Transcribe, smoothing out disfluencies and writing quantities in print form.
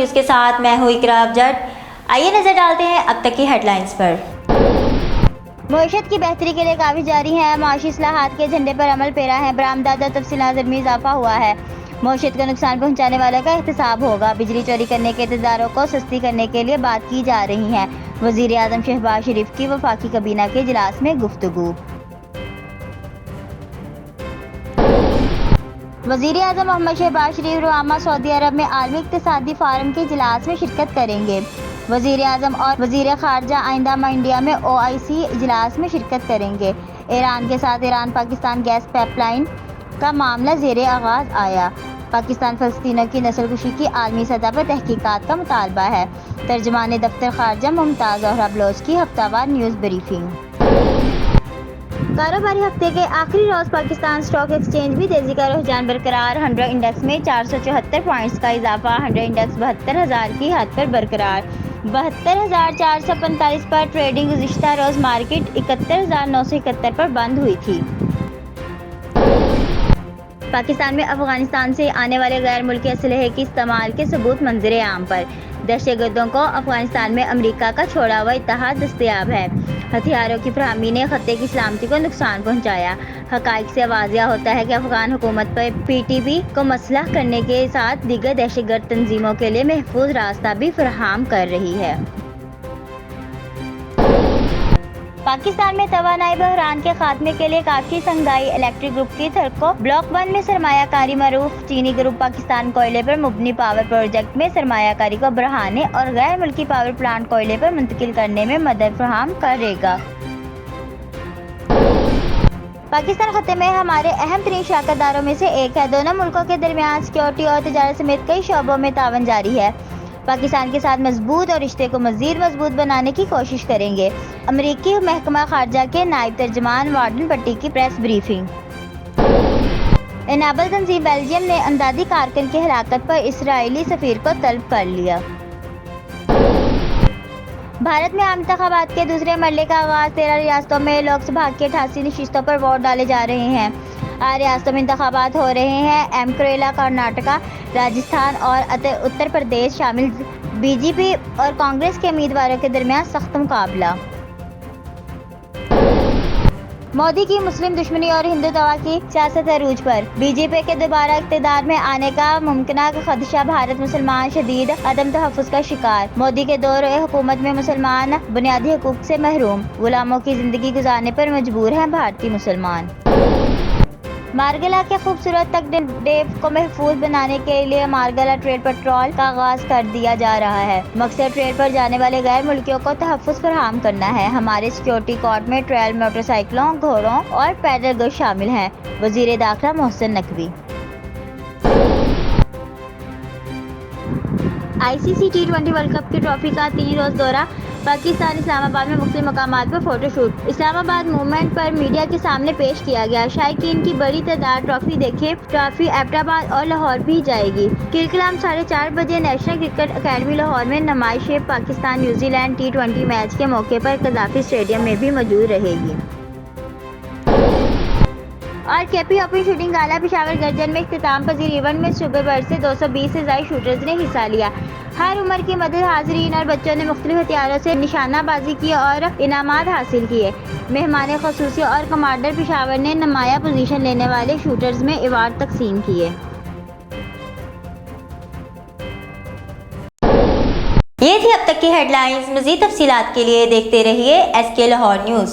News के साथ मैं हूँ इकरा अफजल। आइए नजर डालते हैं अब तक की हेडलाइंस पर। मईशत की बेहतरी के लिए काफ़ी जारी है। माशी इस्लाहात के झंडे पर अमल पेरा है। बरामदात और तफसीलात में इजाफा हुआ है। मईशत को नुकसान पहुँचाने वालों का एहतसाब होगा। बिजली चोरी करने के इंतजारों को सस्ती करने के लिए बात की जा रही है। वज़ीर आज़म शहबाज शरीफ की वफाकी काबीना के इजलास में गुफ्तगू। वज़ीर आज़म मोहम्मद शहबाज शरीफ रुआमा सऊदी अरब में आलमी इक़्तिसादी फ़ोरम के इजलास में शिरकत करेंगे। वज़ीर आज़म और वज़ीर ख़ारजा आइंदा इंडिया में OIC इजलास में शिरकत करेंगे। ईरान के साथ ईरान पाकिस्तान गैस पाइपलाइन का मामला ज़ेरे आगाज़ आया। पाकिस्तान फ़लस्तीनियों की नस्लकुशी की आलमी सतह पर तहकीकात का मुतालबा है। तर्जमान दफ्तर ख़ारजा मुमताज़ ज़हरा बलोच की हफ्तावार न्यूज़ ब्रीफिंग। कारोबारी हफ्ते के आखिरी रोज़ पाकिस्तान स्टॉक एक्सचेंज भी तेजी का रुझान बरकरार। 100 इंडेक्स में 474 पॉइंट्स का इजाफा। 100 इंडेक्स 72,000 की हद पर बरकरार। 72,445 पर ट्रेडिंग। गुज़िश्ता रोज़ मार्केट 71,971 पर बंद हुई थी। पाकिस्तान में अफगानिस्तान से आने वाले गैर मुल्की असलहे के इस्तेमाल के सबूत मंजर आम पर। दहशतगर्दों को अफगानिस्तान में अमेरिका का छोड़ा हुआ इत्तेहाद दस्तयाब है। हथियारों की फराहमी ने खत्ते की सलामती को नुकसान पहुंचाया। हक़ाइक़ से वाज़िया होता है कि अफगान हुकूमत पर PTP को मसलह करने के साथ दीगर दहशतगर्द तंजीमों के लिए महफूज रास्ता भी फराहम कर रही है। पाकिस्तान में तवानाई बहरान के खात्मे के लिए काफी संगाई। इलेक्ट्रिक ग्रुप की थर्को ब्लॉक 1 में सरमायाकारी मरूफ। चीनी ग्रुप पाकिस्तान कोयले पर मुबनी पावर प्रोजेक्ट में सरमायाकारी को बढ़ाने और गैर मुल्की पावर प्लांट कोयले पर मुंतकिल करने में मदद फराहम करेगा। पाकिस्तान खत्ते में हमारे अहम तरीन शराकतदारों में से एक है। दोनों मुल्कों के दरमियान सिक्योरिटी और तिजारत समेत कई शोबों में तावन जारी है। पाकिस्तान के साथ मजबूत और रिश्ते को मजीद मजबूत बनाने की कोशिश करेंगे। अमरीकी महकमा खारजा के नायब तर्जमान वार्डन पट्टी की प्रेस ब्रीफिंग। एनाबल तंजीम बेल्जियम ने अंदाजी कारकुन की हलाकत पर इसराइली सफीर को तलब कर लिया। भारत में आम इंतखाबात के दूसरे मरहले का आगाज। 13 रियासतों में लोकसभा की 88 नशिस्तों पर वोट डाले जा रहे हैं। 8 रियासतों में इंतखाबात हो रहे हैं। केरला, कर्नाटका, राजस्थान और उत्तर प्रदेश शामिल। BJP और कांग्रेस के उम्मीदवारों के दरमियान सख्त मुकाबला। मोदी की मुस्लिम दुश्मनी और हिंदुत्व की सियासत अरूज पर। BJP के दोबारा इख्तिदार में आने का मुमकिन खदशा। भारत मुसलमान शदीद अदम तहफ़्फ़ुज़ का शिकार। मोदी के दौर हुकूमत में मुसलमान बुनियादी हकूक़ से महरूम। गुलामों की जिंदगी गुजारने पर मजबूर हैं भारतीय मुसलमान। मारगला के खूबसूरत तक डेव को महफूज बनाने के लिए मारगला ट्रेल पेट्रोल का आगाज कर दिया जा रहा है। मकसद ट्रेल पर जाने वाले गैर मुल्कियों को तहफ़्फ़ुज़ फराहम करना है। हमारे सिक्योरिटी कोर्ट में ट्रेल मोटरसाइकिलों, घोड़ों और पैदल गश्त शामिल हैं। वज़ीर दाखिला Mohsin Naqvi. ICC T20 world cup की ट्रॉफी का 3 रोज़ दौरा। पाकिस्तान इस्लामाबाद में मुख्तलिफ मकामात पर फोटोशूट। इस्लामाबाद मूवमेंट पर मीडिया के सामने पेश किया गया। शायकीन की बड़ी तादाद ट्रॉफी देखे। ट्रॉफी एबटाबाद और लाहौर भी जाएगी। किलकलाम 4:30 बजे नेशनल क्रिकेट अकेडमी लाहौर में नुमाइश पाकिस्तान न्यूजीलैंड T20 मैच के मौके पर कज़ाफ़ी स्टेडियम में भी मौजूद रहेगी। और KP ओपन शूटिंग गाला पेशावर गर्जन में इख्तिताम पजीर इवेंट में सूबे भर से 220 से ज़ायद शूटर्स ने हिस्सा लिया। हर उम्र की मदद हाजरीन और बच्चों ने मुख्तलिफ हथियारों से निशानाबाजी की और इनामात हासिल किए। मेहमान ख़ुसूसी और कमांडर पेशावर ने नुमाया पोजीशन लेने वाले शूटर्स में अवार्ड तकसीम किए। ये थी अब तक की हेडलाइंस। मज़ीद तफसीलात के लिए देखते रहिए SK लाहौर न्यूज़।